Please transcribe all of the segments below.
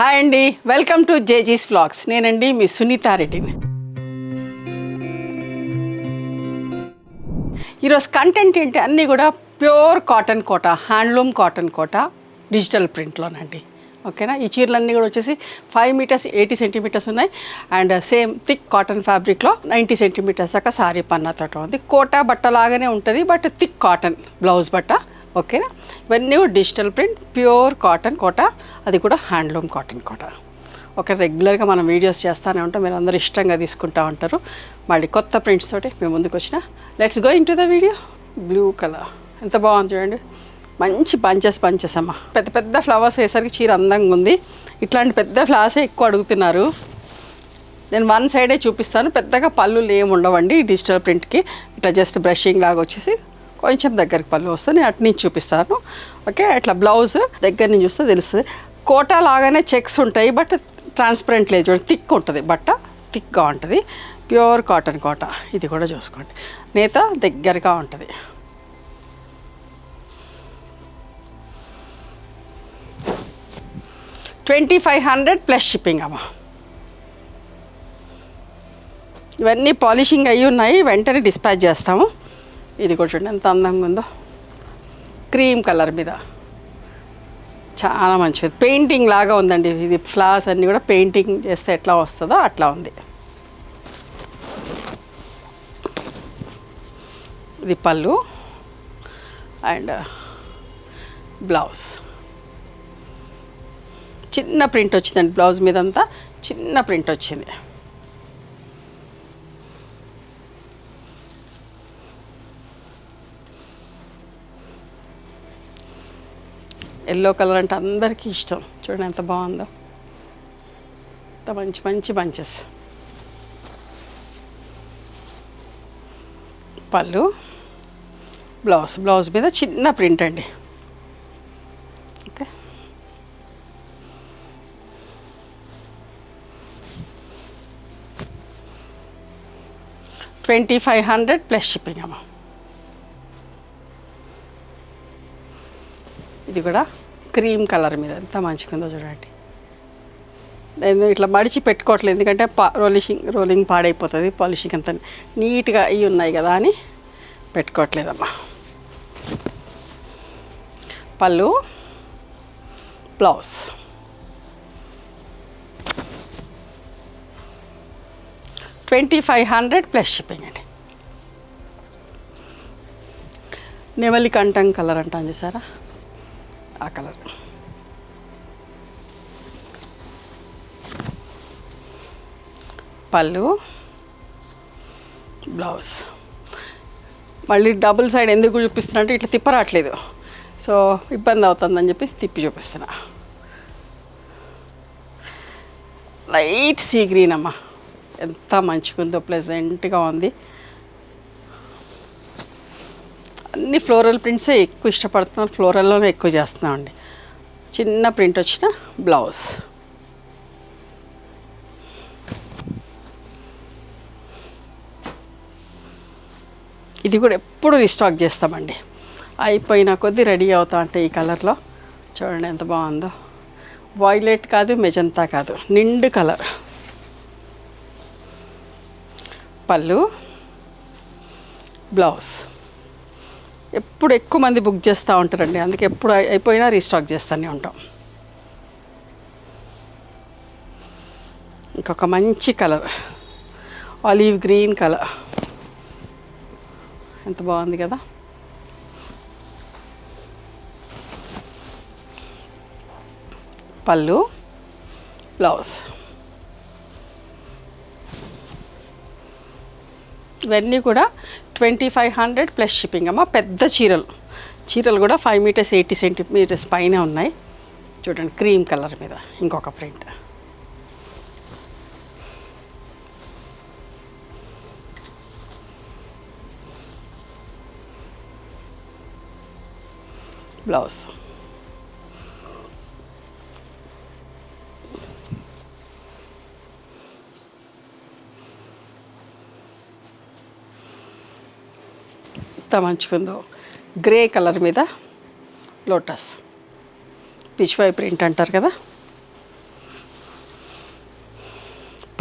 Hi అండి, welcome to జేజీస్ vlogs. నేనండి మీ సునీతా రెడ్డిని. ఈరోజు కంటెంట్ ఏంటి అన్నీ కూడా ప్యూర్ కాటన్ కోట, హ్యాండ్లూమ్ కాటన్ కోట డిజిటల్ ప్రింట్లోనండి. ఓకేనా. ఈ చీరలన్నీ కూడా వచ్చేసి 5 మీటర్స్ 80 సెంటీమీటర్స్ ఉన్నాయి. అండ్ సేమ్ థిక్ కాటన్ ఫ్యాబ్రిక్లో 90 సెంటీమీటర్స్ దాకా సారీ పన్నాతో ఉంది. కోట బట్ట లాగానే ఉంటుంది, బట్ థిక్ కాటన్ బ్లౌజ్ బట్ట. ఓకేనా. ఇవన్నీ కూడా డిజిటల్ ప్రింట్, ప్యూర్ కాటన్ కోట, అది కూడా హ్యాండ్లూమ్ కాటన్ కోట. ఓకే, రెగ్యులర్గా మనం వీడియోస్ చేస్తూనే ఉంటాం, మీరు అందరూ ఇష్టంగా తీసుకుంటూ ఉంటారు. మళ్ళీ కొత్త ప్రింట్స్ తోటి మేము ముందుకు వచ్చిన. Let's go in to the video. Blue colour ఎంత బాగుంది చూడండి, మంచి బంచెస్ అమ్మ. పెద్ద పెద్ద ఫ్లవర్స్ వేసరికి చీర అందంగా ఉంది. ఇట్లాంటి పెద్ద ఫ్లవర్సే ఎక్కువ అడుగుతున్నారు. నేను వన్ సైడే చూపిస్తాను, పెద్దగా పళ్ళులు ఏమి ఉండవండి డిజిటల్ ప్రింట్కి. ఇట్లా జస్ట్ బ్రషింగ్ లాగా వచ్చేసి కొంచెం దగ్గరికి పళ్ళు వస్తుంది. నేను అటు నుంచి చూపిస్తాను. ఓకే, ఇట్లా బ్లౌజ్ దగ్గర నుంచి చూస్తే తెలుస్తుంది. కోటా లాగానే చెక్స్ ఉంటాయి, బట్ ట్రాన్స్పరెంట్ లేదు చూడండి, థిక్ ఉంటుంది, బట్ట థిక్గా ఉంటుంది. ప్యూర్ కాటన్ కోట. ఇది కూడా చూసుకోండి, నేత దగ్గరగా ఉంటుంది. $2500 ప్లస్ షిప్పింగ్ అమ్మ. ఇవన్నీ పాలిషింగ్ అయ్యి ఉన్నాయి, వెంటనే డిస్పాచ్ చేస్తాము. ఇది కూడా చూడండి ఎంత అందంగా ఉందో, క్రీమ్ కలర్ మీద చాలా మంచిది. పెయింటింగ్ లాగా ఉందండి. ఇది ఫ్లవర్స్ అన్నీ కూడా పెయింటింగ్ చేస్తే ఎట్లా వస్తుందో అట్లా ఉంది. ఇది పళ్ళు అండ్ బ్లౌజ్. చిన్న ప్రింట్ వచ్చిందండి బ్లౌజ్ మీద, అంతా చిన్న ప్రింట్ వచ్చింది. ఎల్లో కలర్ అంటే అందరికీ ఇష్టం. చూడండి ఎంత బాగుందో, ఎంత మంచి మంచి బంచెస్. పళ్ళు, బ్లౌజ్ మీద చిన్న ప్రింట్ అండి. ఓకే, $2500 ప్లస్ షిప్పింగ్ అమ్మ. ఇది కూడా క్రీమ్ కలర్ మీద ఎంత మంచిగా ఉందో చూడండి. నేను ఇట్లా మడిచి పెట్టుకోవట్లేదు, ఎందుకంటే రోలింగ్ పాడైపోతుంది. పాలిషింగ్ అంతా నీట్గా అవి ఉన్నాయి కదా అని పెట్టుకోవట్లేదమ్మా. పళ్ళు, బ్లౌజ్. $2500 ప్లస్ షిప్పింగ్ అండి. నెమలి కంఠం కలర్ అంటాను చూసారా, ఆ కలర్. పళ్ళు, బ్లౌజ్. మళ్ళీ డబుల్ సైడ్ ఎందుకు చూపిస్తున్నా అంటే ఇట్లా తిప్పరాట్లేదు, సో ఇబ్బంది అవుతుందని చెప్పి తిప్పి చూపిస్తున్నా. లైట్ సీ గ్రీన్ అమ్మ, ఎంత మంచిగా ఉందో, ప్లెజెంట్గా ఉంది. అన్ని ఫ్లోరల్ ప్రింట్సే ఎక్కువ ఇష్టపడుతున్నాం, ఫ్లోరల్లోనే ఎక్కువ చేస్తున్నామండి. చిన్న ప్రింట్ వచ్చిన బ్లౌజ్. ఇది కూడా ఎప్పుడు రీస్టాక్ చేస్తామండి, అయిపోయిన కొద్దీ రెడీ అవుతా అంటే ఈ కలర్లో. చూడండి ఎంత బాగుందో, వాయిలెట్ కాదు, మెజంతా కాదు, నిండు కలర్. పళ్ళు, బ్లౌజ్. ఎప్పుడు ఎక్కువ మంది బుక్ చేస్తూ ఉంటారండి, అందుకే ఎప్పుడు అయిపోయినా రీస్టాక్ చేస్తూనే ఉంటాం. ఇంకొక మంచి కలర్, ఆలివ్ గ్రీన్ కలర్, ఎంత బాగుంది కదా. పళ్ళు, బ్లౌజ్. ఇవన్నీ కూడా $2500 ప్లస్ షిప్పింగ్ అమ్మ. పెద్ద చీరలు కూడా 5 మీటర్స్ 80 సెంటీమీటర్స్ పైన ఉన్నాయి. చూడండి క్రీమ్ కలర్ మీద ఇంకొక ప్రింట్. బ్లౌజ్. ఎంత మంచిగా ఉందో, గ్రే కలర్ మీద లోటస్, పిచ్ వై ప్రింట్ అంటారు కదా.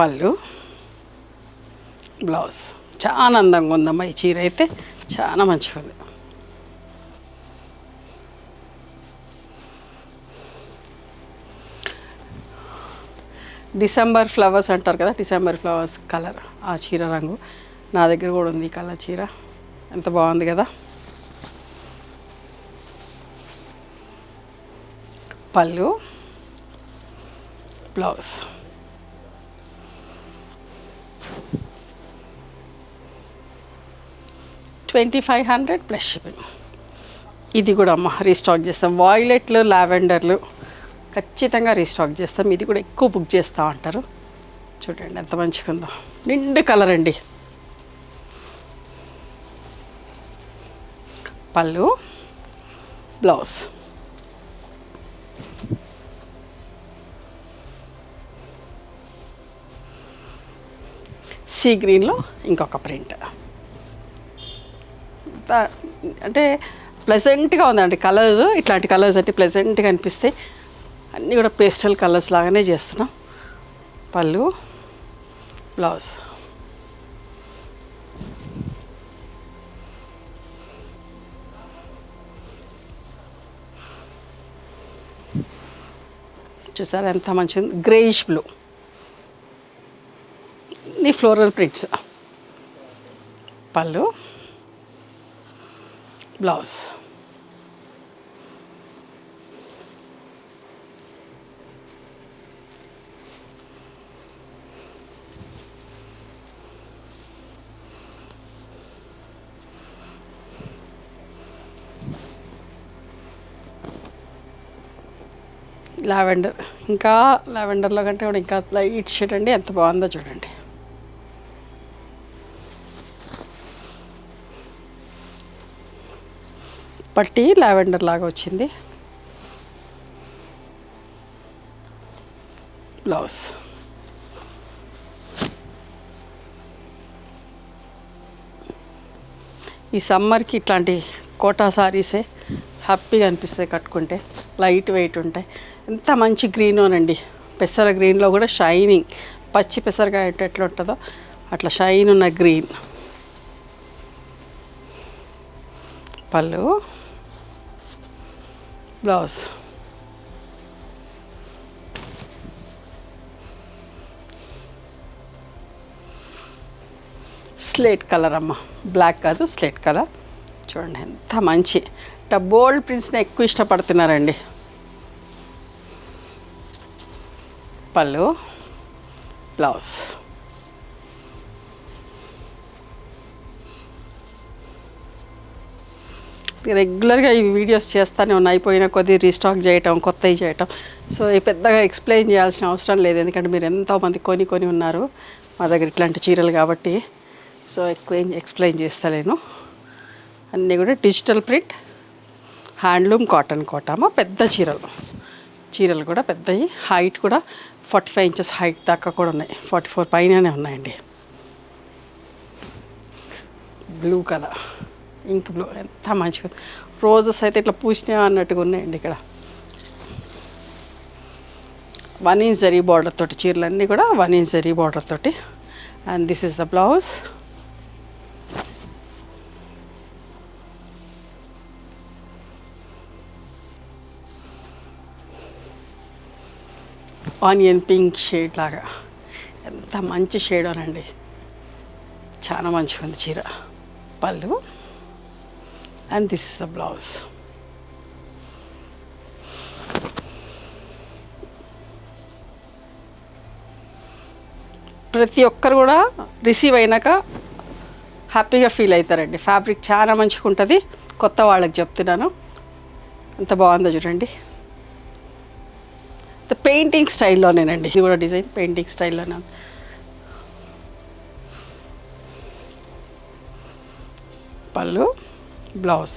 పళ్ళు, బ్లౌజ్. చాలా అందంగా ఉందమ్మా ఈ చీర అయితే, చాలా మంచిగా ఉంది. డిసెంబర్ ఫ్లవర్స్ అంటారు కదా, డిసెంబర్ ఫ్లవర్స్ కలర్ ఆ చీర రంగు నా దగ్గర కూడా ఉంది. ఈ కలర్ చీర ఎంత బాగుంది కదా. పళ్ళు, బ్లౌజ్. $2500 plus shipping. ఇది కూడా అమ్మ రీస్టాక్ చేస్తాం. వాయిలెట్లు, లావెండర్లు ఖచ్చితంగా రీస్టాక్ చేస్తాం. ఇది కూడా ఎక్కువ బుక్ చేస్తూ ఉంటారు. చూడండి ఎంత మంచిగా ఉందో, నిండు కలర్ అండి. పళ్ళు, బ్లౌజ్. సీ గ్రీన్లో ఇంకొక ప్రింట్. అంటే ప్లెజెంట్గా ఉందండి కలర్స్. ఇట్లాంటి కలర్స్ అంటే ప్లెజెంట్గా అనిపిస్తాయి. అన్నీ కూడా పేస్టల్ కలర్స్ లాగానే చేస్తున్నాం. పళ్ళు, బ్లౌజ్. చూసారా ఎంత మంచిగా ఉంది. గ్రేయిష్ బ్లూ, ఈ ఫ్లోరల్ ప్రింట్స్. పళ్ళు, బ్లౌజ్. లావెండర్, ఇంకా లావెండర్లో కంటే కూడా ఇంకా లైట్ షేడ్ అండి, ఎంత బాగుందో చూడండి. పట్టి లావెండర్ లాగా వచ్చింది. బ్లౌజ్. ఈ సమ్మర్కి ఇట్లాంటి కోటా సారీసే హ్యాపీగా అనిపిస్తాయి కట్టుకుంటే. లైట్ వెయిట్ ఉంటాయి. ఎంత మంచి గ్రీనోనండి. పెసర గ్రీన్లో కూడా షైనింగ్, పచ్చి పెసరకాయ ఎట్లా ఉంటుందో అట్లా షైన్ ఉన్న గ్రీన్. పళ్ళు, బ్లౌజ్. స్లేట్ కలర్ అమ్మ, బ్లాక్ కాదు స్లేట్ కలర్. చూడండి ఎంత మంచి బోల్డ్ ప్రింట్స్ని ఎక్కువ ఇష్టపడుతున్నారండి. పళ్ళు, బ్లౌజ్. రెగ్యులర్గా ఈ వీడియోస్ చేస్తూనే ఉన్నాయి. అయిపోయిన కొద్ది రీస్టాక్ చేయటం, కొత్తవి చేయటం. సో పెద్దగా ఎక్స్ప్లెయిన్ చేయాల్సిన అవసరం లేదు, ఎందుకంటే మీరు ఎంతోమంది కొని ఉన్నారు మా దగ్గర ఇట్లాంటి చీరలు కాబట్టి. సో ఎక్కువ ఏం ఎక్స్ప్లెయిన్ చేస్తలేను. అన్నీ కూడా డిజిటల్ ప్రింట్, హ్యాండ్లూమ్ కాటన్ కోటామా. పెద్ద చీరలు కూడా పెద్దవి. హైట్ కూడా 45 ఇంచెస్ హైట్ దాకా కూడా ఉన్నాయి. 44 పైననే ఉన్నాయండి. బ్లూ కలర్, ఇంక్ బ్లూ, ఎంత మంచిగా. రోజెస్ అయితే ఇట్లా పూసినా అన్నట్టుగా ఉన్నాయండి ఇక్కడ. 1 ఇంచ్ జరీ బార్డర్ తోటి చీరలన్నీ కూడా 1 ఇంచ్ జరీ బార్డర్ తోటి. And this is the blouse. Onion pink shade లాగా, ఎంత మంచి షేడ్ అనండి. చాలా మంచిగా ఉంది చీర. పళ్ళు, and this is the blouse. ప్రతి ఒక్కరు కూడా రిసీవ్ అయినాక హ్యాపీగా ఫీల్ అవుతారండి. ఫ్యాబ్రిక్ చాలా మంచిగా ఉంటుంది. కొత్త వాళ్ళకి చెప్తున్నాను, ఎంత బాగుందో చూడండి. పెయింటింగ్ స్టైల్లోనేనండి ఇది కూడా. డిజైన్ పెయింటింగ్ స్టైల్లోనే. పళ్ళు, బ్లౌజ్.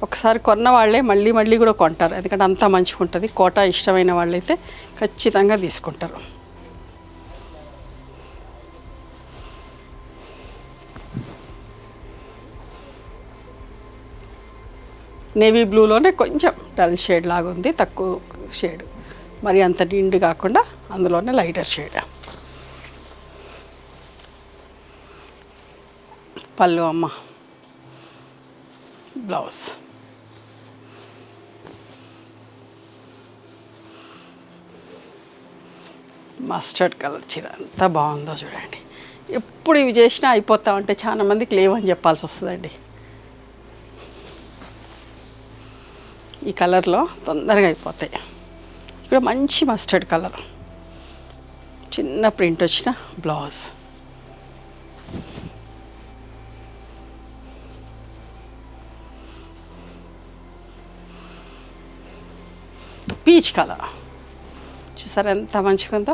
ఒకసారి కొన్న వాళ్ళే మళ్ళీ కూడా కొంటారు, ఎందుకంటే అంతా మంచిగా ఉంటుంది. కోటా ఇష్టమైన వాళ్ళైతే ఖచ్చితంగా తీసుకుంటారు. నేవీ బ్లూలోనే కొంచెం డల్ షేడ్ లాగా ఉంది, తక్కువ షేడ్, మరి అంత నిండు కాకుండా అందులోనే లైటర్ షేడ్. పళ్ళు అమ్మ, బ్లౌజ్. మస్టర్డ్ కలర్ చీర ఎంత బాగుందో చూడండి. ఎప్పుడు ఇవి చేసినా అయిపోతా ఉంటే చాలా మందికి లేవని చెప్పాల్సి వస్తుందండి. ఈ కలర్లో తొందరగా అయిపోతాయి. ఇక్కడ మంచి మస్టర్డ్ కలర్, చిన్న ప్రింట్ వచ్చిన బ్లౌజ్. పీచ్ కలర్ చూసారా ఎంత మంచిగా ఉందో.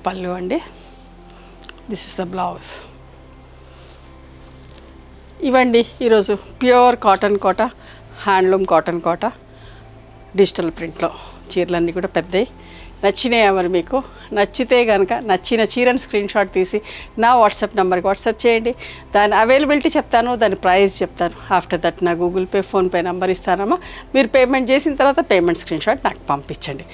పళ్ళు అండి, దిస్ ఇస్ ద బ్లౌజ్. ఇవండి ఈరోజు ప్యూర్ కాటన్ కోట, హ్యాండ్లూమ్ కాటన్ కోట, డిజిటల్ ప్రింట్లో చీరలన్నీ కూడా పెద్దవి. నచ్చినాయి మరి మీకు నచ్చితే కనుక నచ్చిన చీరని స్క్రీన్ షాట్ తీసి నా వాట్సాప్ నెంబర్కి వాట్సాప్ చేయండి. దాని అవైలబిలిటీ చెప్తాను, దాని ప్రైస్ చెప్తాను. ఆఫ్టర్ దట్ నా గూగుల్ పే, ఫోన్పే నెంబర్ ఇస్తానమ్మా. మీరు పేమెంట్ చేసిన తర్వాత పేమెంట్ స్క్రీన్ షాట్ నాకు పంపించండి.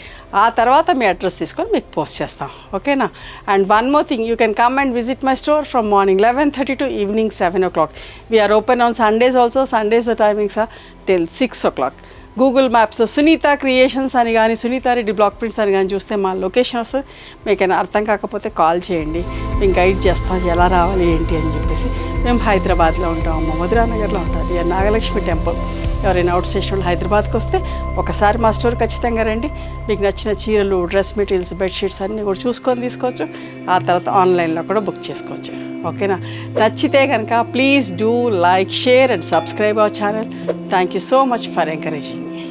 ఆ తర్వాత మీ అడ్రస్ తీసుకొని మీకు పోస్ట్ చేస్తాం, ఓకేనా. And one more thing, you can come and visit my store from morning 11:30 to evening 7 o'clock. We are open on Sundays also. Sundays the timings are till 6 o'clock. Google మ్యాప్స్లో Sunitha creations అని కానీ, Sunitha Reddy block prints అని కానీ చూస్తే మా location వస్తుంది. మీకైనా అర్థం కాకపోతే కాల్ చేయండి, మేము గైడ్ చేస్తాం ఎలా రావాలి ఏంటి అని చెప్పేసి. మేము హైదరాబాద్లో ఉంటాము, మధురానగర్లో ఉంటుంది, నాగలక్ష్మి టెంపుల్. ఎవరైనా అవుట్ స్టేషన్ హైదరాబాద్కి వస్తే ఒకసారి మా స్టోర్ ఖచ్చితంగా రండి. మీకు నచ్చిన చీరలు, డ్రెస్ మెటీరియల్స్, బెడ్షీట్స్ అన్నీ కూడా చూసుకొని తీసుకోవచ్చు. ఆ తర్వాత ఆన్లైన్లో కూడా బుక్ చేసుకోవచ్చు, ఓకేనా. నచ్చితే కనుక please do like, share and subscribe our channel. Thank you so much for encouraging me.